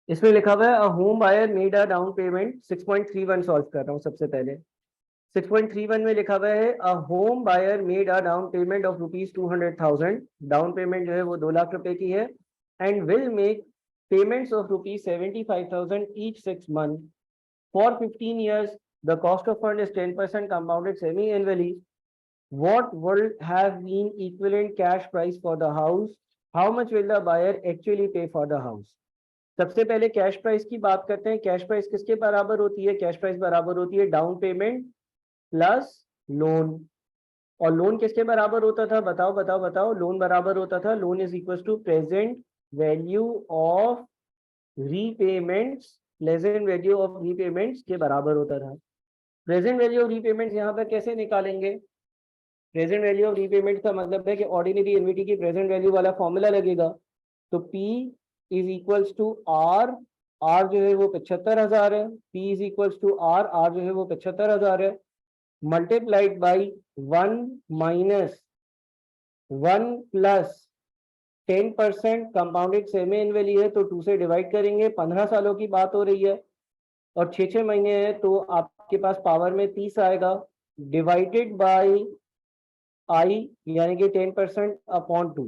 इसमें लिखा हुआ है a home buyer made a down payment 6.31 solve कर रहा हूँ सबसे पहले। 6.31 में लिखा हुआ है a home buyer made a down payment of ₹200,000। Down payment जो है वो 2 लाख रुपए की है। And will make payments of ₹75,000 each 6 months for 15 years। The cost of fund is 10% compounded semi annually. What would have been equivalent cash price for the house? How much will the buyer actually pay for the house? सबसे पहले cash price की बात करते हैं। Cash price किसके बराबर होती है? कैश प्राइस बराबर होती है डाउन पेमेंट प्लस लोन। और लोन किसके बराबर होता था? बताओ बताओ बताओ। लोन बराबर होता था, loan is equal to present value of repayments. Present value of repayments के बराबर होता था। प्रेजेंट वैल्यू ऑफ रीपेमेंट्स यहाँ पर कैसे निकालेंगे? प्रेजेंट वैल्यू ऑफ रीपेमेंट का मतलब है कि ऑर्डिनरी एनवीटी की प्रेजेंट वैल्यू वाला फॉर्मूला लगेगा। तो P is equals to R. R जो है वो 75,000 है। P is equals to R. R जो है वो 75,000 है। Multiplied by 1 minus 1 plus 10% compounded semi annually है तो 2 से डिवाइड करेंगे। 15 सालों की बात हो रही है और 6 महीने है तो आपके पास पावर में 30 आएगा डिवाइडेड बाई आई यानी कि 10% अपॉन 2।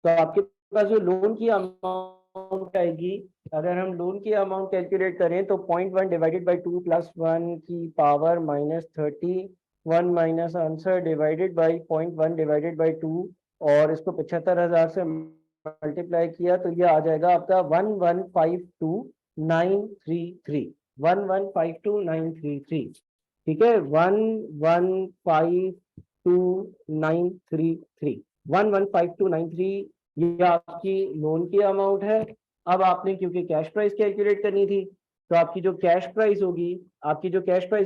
तो आपके पास जो लोन की अमाउंट आएगी, अगर हम लोन की अमाउंट कैलकुलेट करें तो 0.1 डिवाइडेड बाई 2 प्लस 1 की power -30 1 minus answer divided by 0.1 divided by 2 और इसको 75,000 से मल्टीप्लाई किया तो ये आ जाएगा आपका 1152,933। 1152,933। ठीक है, 1152,933। 115293 ये आपकी लोन की अमाउंट है। अब आपने क्योंकि कैश प्राइस कैलकुलेट करनी थी तो आपकी जो कैश प्राइस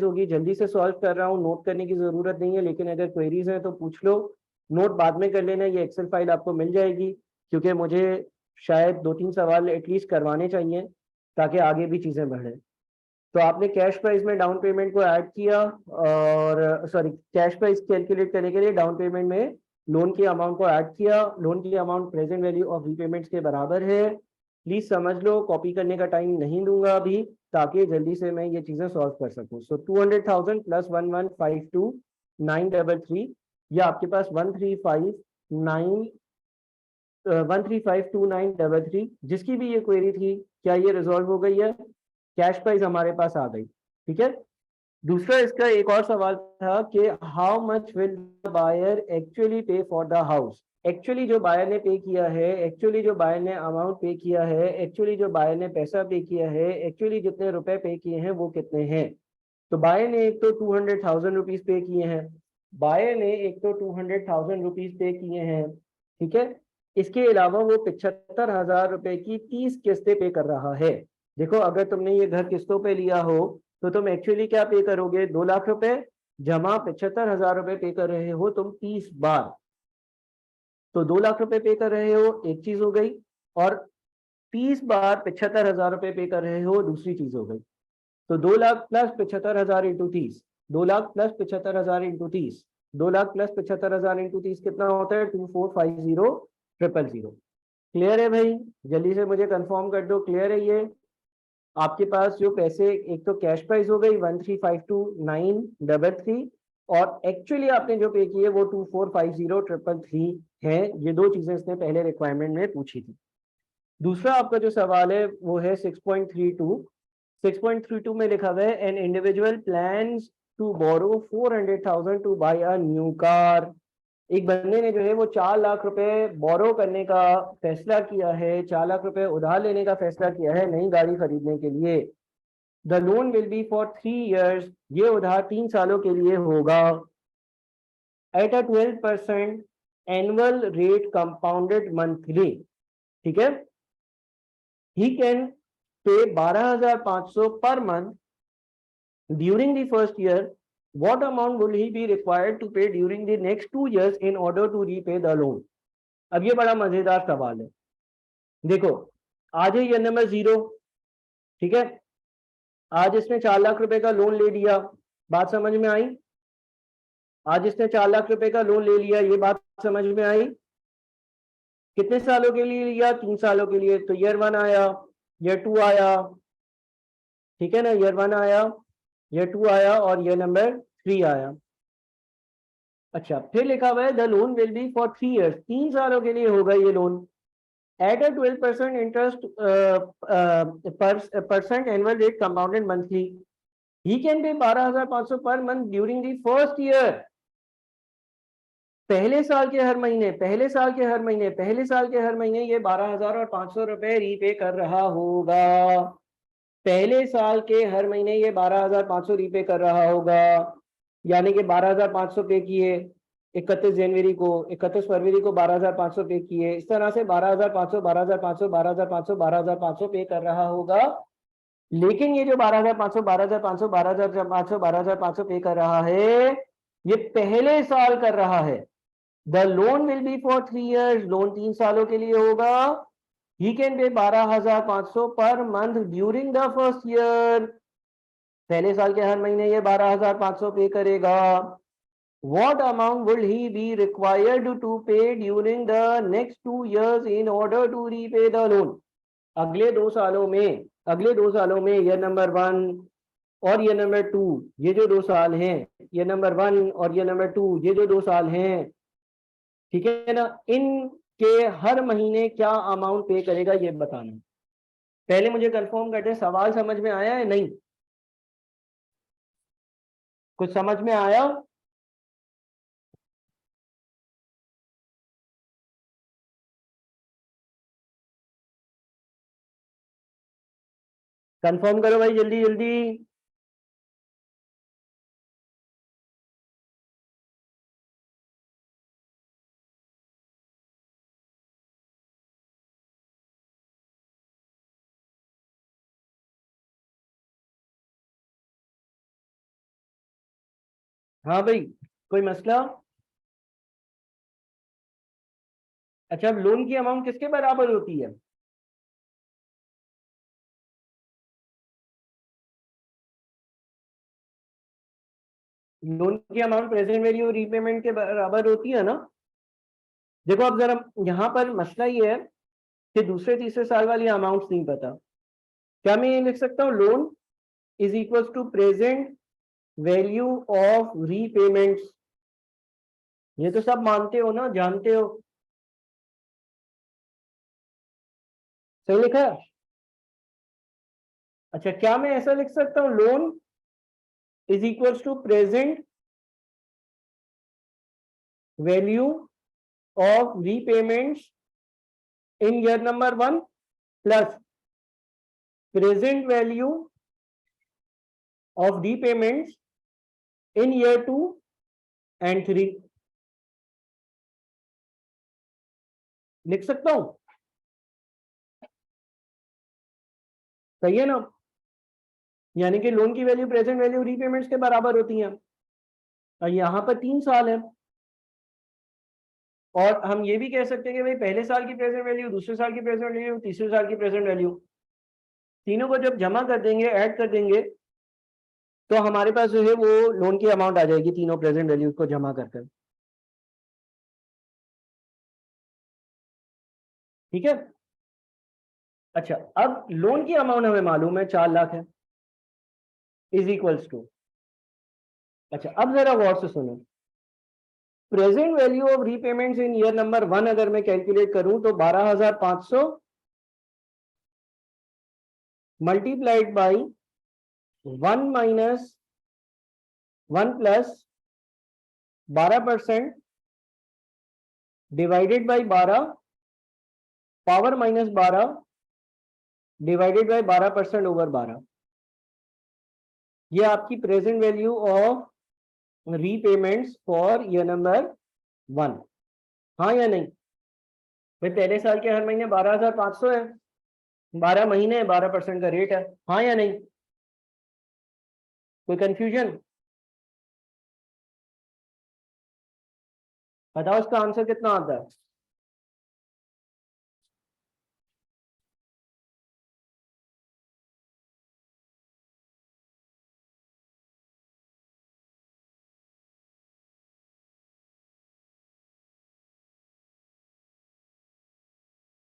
होगी, जल्दी से सॉल्व कर रहा हूँ, नोट करने की जरूरत नहीं है, लेकिन अगर क्वेरीज है तो पूछ लो, नोट बाद में कर लेना। ये एक्सेल फाइल आपको मिल जाएगी क्योंकि मुझे शायद 2-3 सवाल एटलीस्ट करवाने चाहिए ताकि आगे भी चीजें बढ़े। तो आपने कैश प्राइस में डाउन पेमेंट को ऐड किया और सॉरी, कैश प्राइस कैलकुलेट करने के लिए डाउन पेमेंट में लोन की अमाउंट को ऐड किया। लोन की amount present value of repayments के बराबर है। प्लीज समझ लो, कॉपी करने का टाइम नहीं दूंगा अभी ताकि जल्दी से मैं ये चीजें सॉल्व कर सकूं। सो 200,000 प्लस 1152,933 ये आपके पास 1352933 जिसकी भी ये क्वेरी थी, क्या ये रिजॉल्व हो गई है? कैश प्राइस हमारे पास आ गई। ठीक है। दूसरा इसका एक और सवाल था कि how much will the buyer actually pay for the house. Actually जो बायर ने पे किया है, एक्चुअली जो बायर ने अमाउंट पे किया है, एक्चुअली जो बायर ने पैसा पे किया है, एक्चुअली जितने रुपए पे किए हैं वो कितने हैं? तो बायर ने एक तो 200,000 रुपीज पे किए हैं। बायर ने एक तो 200,000 रुपीज पे किए हैं। ठीक है। इसके अलावा वो 75,000 रुपए की 30 किस्तें पे कर रहा है। देखो, अगर तुमने ये घर किस्तों पे लिया हो तो तुम एक्चुअली क्या पे करोगे? 2 लाख रुपए जमा 75,000 रुपए पे कर रहे हो तुम 30 बार, तो 2 लाख रुपए पे कर रहे हो, एक चीज हो गई। और 30 बार 75,000 रुपए पे कर रहे हो, दूसरी चीज हो गई। तो 2 lakh plus 75,000 into 30, 2 lakh plus 75,000 into 30, 2 lakh plus 75,000 into 30 कितना होता है? 2450,000। क्लियर है भाई? जल्दी से मुझे कंफर्म कर दो, क्लियर है ये? आपके पास जो पैसे, एक तो कैश प्राइस हो गई 1352933 और एक्चुअली आपने जो पे की है वो 2450,333 है। ये दो चीजें इसने पहले रिक्वायरमेंट में पूछी थी। दूसरा आपका जो सवाल है वो है 6.32। 6.32 में लिखा हुआ है an individual plans to borrow 400,000 to buy a new car. एक बंदे ने जो है वो 4 लाख रुपए बोरो करने का फैसला किया है, 4 लाख रुपए उधार लेने का फैसला किया है नई गाड़ी खरीदने के लिए। The loan will be for 3 years। ये उधार 3 सालों के लिए होगा at a 12% annual rate compounded monthly. ठीक है। He can pay 12,500 per month during the first year. what amount will he be required to pay during the next 2 years in order to repay the loan? अब ये बड़ा मजेदार सवाल है। देखो, आज है ईयर नंबर 0। ठीक है। आज इसने 4 लाख रुपए का लोन ले लिया, बात समझ में आई? आज इसने 4 लाख रुपए का लोन ले लिया, ये बात समझ में आई? कितने सालों के लिए लिया? 3 सालों के लिए। तो ईयर 1 आया, ईयर 2 आया, ठीक है ना, ईयर 1 आया, ईयर 2 आया और ईयर नंबर 3 आया। अच्छा, फिर लिखा हुआ है the loan will be for 3 years, 3 सालों के लिए होगा ये loan, at a 12% interest percent annual rate compounded monthly, he can pay 12,500 per month during the first year. पहले साल के हर महीने, पहले साल के हर महीने, पहले साल के हर महीने ये 12,500 रुपए रीपे कर रहा होगा। पहले साल के हर महीने ये 12,500 रीपे कर रहा होगा, यानी कि 12,500 पे किए 31 जनवरी को, 31 फरवरी को 12,500 पे किए, इस तरह से 12,500 12,500 12,500 12,500 पे कर रहा होगा। लेकिन ये जो 12,500 12,500 12,500 12,500 पे कर रहा है, ये पहले साल कर रहा है। The loan will be for 3 years, loan 3 सालों के लिए होगा। He can pay 12,500 per month during the first year, पहले साल के हर महीने ये 12,500 पे करेगा। What amount will he be required to pay during the next 2 years in order to repay the loan? अगले 2 सालों में, अगले 2 सालों में ईयर नंबर 1 और ईयर नंबर 2, ये जो 2 साल हैं, ईयर नंबर 1 और ईयर नंबर 2 ये जो 2 साल हैं, ठीक है ना, इनके हर महीने क्या अमाउंट पे करेगा ये बताना। पहले मुझे कंफर्म करते हैं, सवाल समझ में आया है नहीं? कुछ समझ में आया? कंफर्म करो भाई, जल्दी जल्दी। हाँ भाई, कोई मसला? अच्छा, अब लोन की अमाउंट किसके बराबर होती है? लोन की अमाउंट प्रेजेंट वैल्यू रीपेमेंट के बराबर होती है ना। देखो अब जरा, यहाँ पर मसला ये है कि दूसरे तीसरे साल वाली अमाउंट नहीं पता। क्या मैं ये लिख सकता हूँ, loan is equal to present value of repayments? ये तो सब मानते हो ना, जानते हो। सही लिखा है? अच्छा, क्या मैं ऐसा लिख सकता हूँ, loan is equal to present value of repayments in year number 1 plus present value of repayments in year 2 and 3? लिख सकता हूं? सही है ना? यानी कि लोन की वैल्यू प्रेजेंट वैल्यू रीपेमेंट्स के बराबर होती है, और यहाँ पर 3 साल है। और हम ये भी कह सकते हैं कि भाई पहले साल की प्रेजेंट वैल्यू, दूसरे साल की प्रेजेंट वैल्यू, तीसरे साल की प्रेजेंट वैल्यू, तीनों को जब जमा कर देंगे, ऐड कर देंगे, तो हमारे पास जो है वो लोन की अमाउंट आ जाएगी, तीनों प्रेजेंट वैल्यू को जमा कर। ठीक है। अच्छा, अब लोन की अमाउंट हमें मालूम है 4 लाख है, इज इक्वल्स टू, अच्छा अब जरा गौर से सुनो, present value of repayments in year number 1 अगर मैं कैलकुलेट करूं तो 12,500 multiplied by 1 minus 1 plus 12% divided by 12 power minus 12 divided by 12% over 12, ये आपकी present value of repayments for year number 1। हाँ या नहीं? भाई पहले साल के हर महीने 12,500 है, 12 महीने 12% का रेट है। हाँ या नहीं? कोई कंफ्यूजन? बताओ इसका आंसर कितना आता है?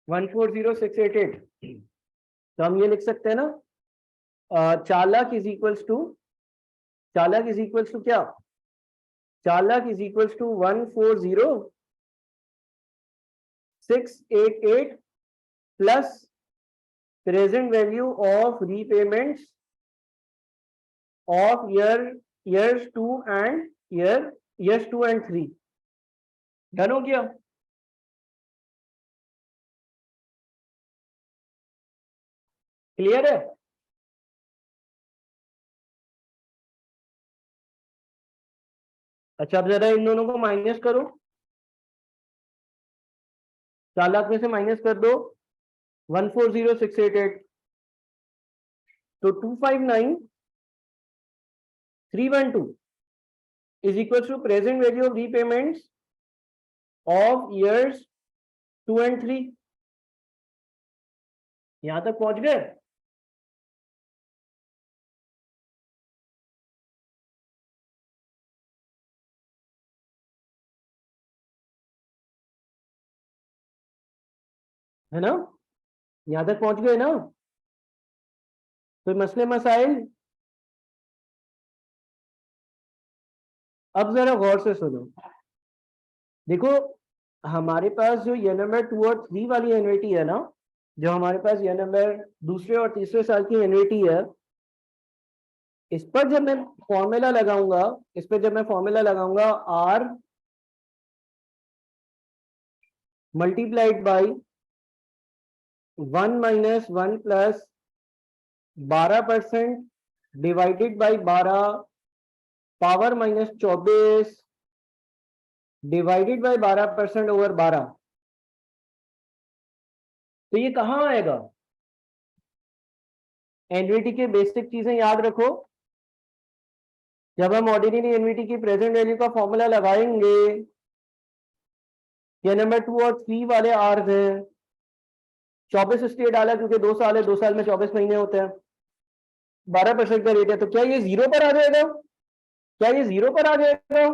वन 40688। तो हम ये लिख सकते हैं ना, चालक इज इक्वल्स टू, चालक इज इक्वल्स टू क्या, चालक is equals to 140,688 plus present value of repayments of years 2 and years 2 and 3। Done हो गया? क्लियर है? अच्छा, अब जरा इन दोनों को माइनस करो, 4 लाख में से माइनस कर दो 140,688, तो 259,312 is equals to present value of repayments of years 2 and 3। यहां तक पहुंच गए? है ना? यहां तक पहुंच गए ना? कोई मसले मसाइल? अब जरा गौर से सुनो, देखो हमारे पास जो ये नंबर 2 और 3 वाली एन्युटी है ना, जो हमारे पास ये नंबर दूसरे और तीसरे साल की एन्युटी है, इस पर जब मैं फॉर्मूला लगाऊंगा, इस पर जब मैं फॉर्मूला लगाऊंगा R multiplied by 1 minus 1 plus 12% divided by 12 power minus 24 divided by 12% over 12, तो ये कहां आएगा? एन्युटी के बेसिक चीजें याद रखो, जब हम ऑर्डिनरी एन्युटी की प्रेजेंट वैल्यू का फॉर्मूला लगाएंगे, ये नंबर 2 और 3 वाले आर्स हैं, 24 इसलिए डाला क्योंकि 2 साल है, 2 साल में 24 महीने होते हैं, 12% का रेट है, तो क्या ये जीरो पर आ जाएगा? क्या ये जीरो पर आ जाएगा?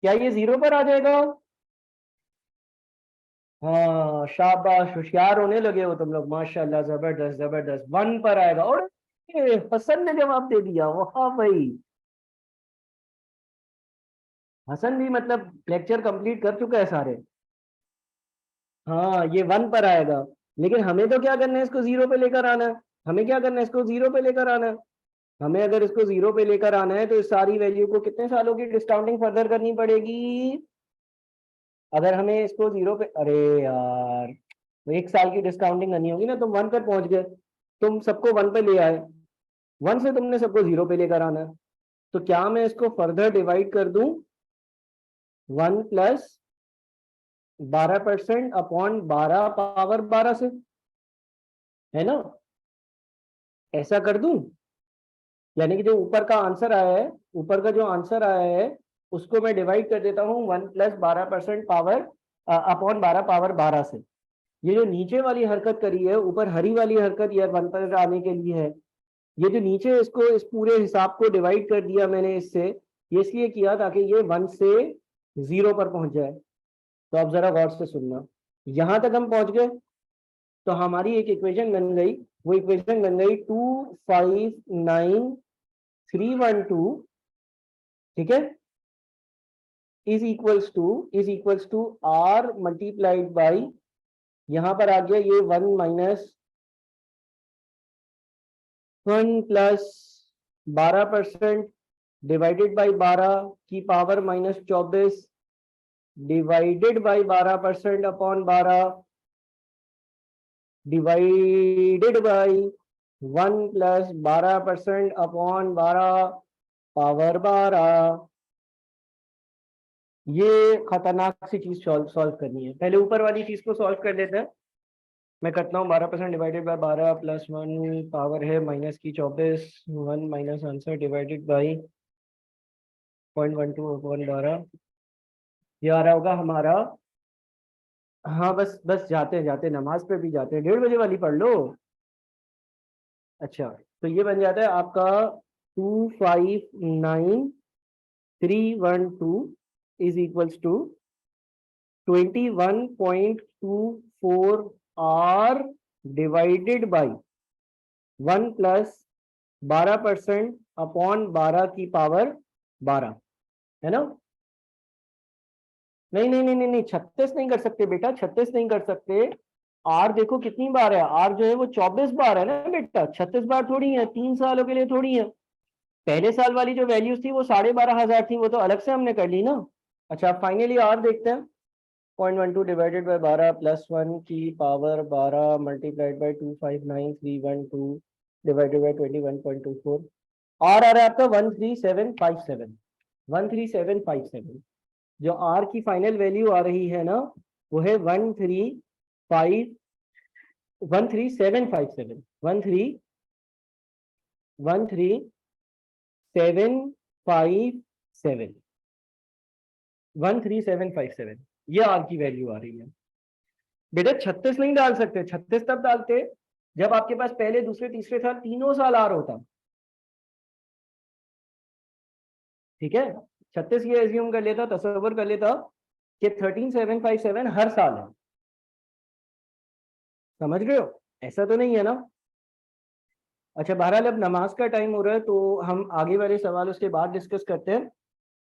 क्या ये जीरो पर आ जाएगा? हाँ शाबाश, होशियार होने लगे हो तुम लोग, माशाल्लाह, जबरदस्त जबरदस्त, 1 पर आएगा। और हसन ने जवाब दे दिया, वाह भाई, हसन भी मतलब लेक्चर कंप्लीट कर चुका है सारे। हाँ ये 1 पर आएगा, लेकिन हमें तो क्या करना है, इसको जीरो पे लेकर आना है। हमें क्या करना है, इसको जीरो पे लेकर आना है। हमें अगर इसको जीरो पे लेकर आना है तो इस सारी वैल्यू को कितने सालों की डिस्काउंटिंग फर्दर करनी पड़ेगी? अगर हमें इसको जीरो पे, अरे यार, तो 1 साल की डिस्काउंटिंग करनी होगी ना, तुम 1 पर पहुंच गए, तुम सबको 1 पे ले आए, 1 से तुमने सबको जीरो पे लेकर आना है, तो क्या मैं इसको फर्दर डिवाइड कर दूं 1 प्लस 12% अपॉन 12 पावर 12 से, है ना? ऐसा कर दूं, यानी कि जो ऊपर का आंसर आया है, ऊपर का जो आंसर आया है उसको मैं डिवाइड कर देता हूँ 1 प्लस 12% पावर अपॉन 12 पावर 12 से। ये जो नीचे वाली हरकत करी है, ऊपर हरी वाली हरकत ये 1 पर आने के लिए है, ये जो नीचे इसको, इस पूरे हिसाब को डिवाइड कर दिया मैंने इससे, ये इसलिए किया ताकि ये 1 से 0 पर पहुंच जाए। तो अब जरा गौर से सुनना, यहां तक हम पहुंच गए, तो हमारी एक इक्वेशन बन गई, वो इक्वेशन बन गई 259,312, ठीक है, is equals to R multiplied by, यहां पर आ गया ये 1 माइनस 1 प्लस 12% डिवाइडेड बाई 12 की power minus 24 divided by 12% upon 12 divided by 1 plus 12% upon 12 power 12। ये खतरनाक सी चीज सॉल्व करनी है, पहले ऊपर वाली चीज को सॉल्व कर देते हैं। मैं करता हूँ 12% डिवाइडेड बाय 12 प्लस 1 पावर है माइनस की 24, 1 minus answer divided by 0.12 upon 12, ये आ रहा होगा हमारा, हाँ बस बस जाते जाते नमाज पे भी जाते हैं, 1:30 बजे वाली पढ़ लो। अच्छा, तो ये बन जाता है आपका 259,312 is equals to 21.24 R divided by 1 plus 12% upon 12 की पावर 12, है ना? नहीं नहीं नहीं नहीं नहीं, 36 नहीं कर सकते बेटा, 36 नहीं कर सकते। आर देखो कितनी बार है, आर जो है वो 24 बार है ना बेटा, 36 बार थोड़ी है, 3 सालों के लिए थोड़ी है। पहले साल वाली जो वैल्यूज थी वो 12,500 थी, वो तो अलग से हमने कर ली ना। अच्छा फाइनली आर देखते हैं। 0.12 डिवाइडेड बाय 12 प्लस 1 की power 12 multiplied by 259,312 divided by 21.24। R आ रहा है आपका 13757, 13757। जो आर की फाइनल वैल्यू आ रही है ना, वो है 13757, 13757, ये आर की वैल्यू आ रही है बेटा। 36 नहीं डाल सकते, 36 तब डालते जब आपके पास पहले दूसरे तीसरे साल तीनों साल आर होता। ठीक है, 36 ये एज्यूम कर लेता, तस्वर कर लेता कि 13757 हर साल है। समझ रहे हो? ऐसा तो नहीं है ना? अच्छा बहरहाल अब नमाज का टाइम हो रहा है, तो हम आगे वाले सवाल उसके बाद डिस्कस करते हैं।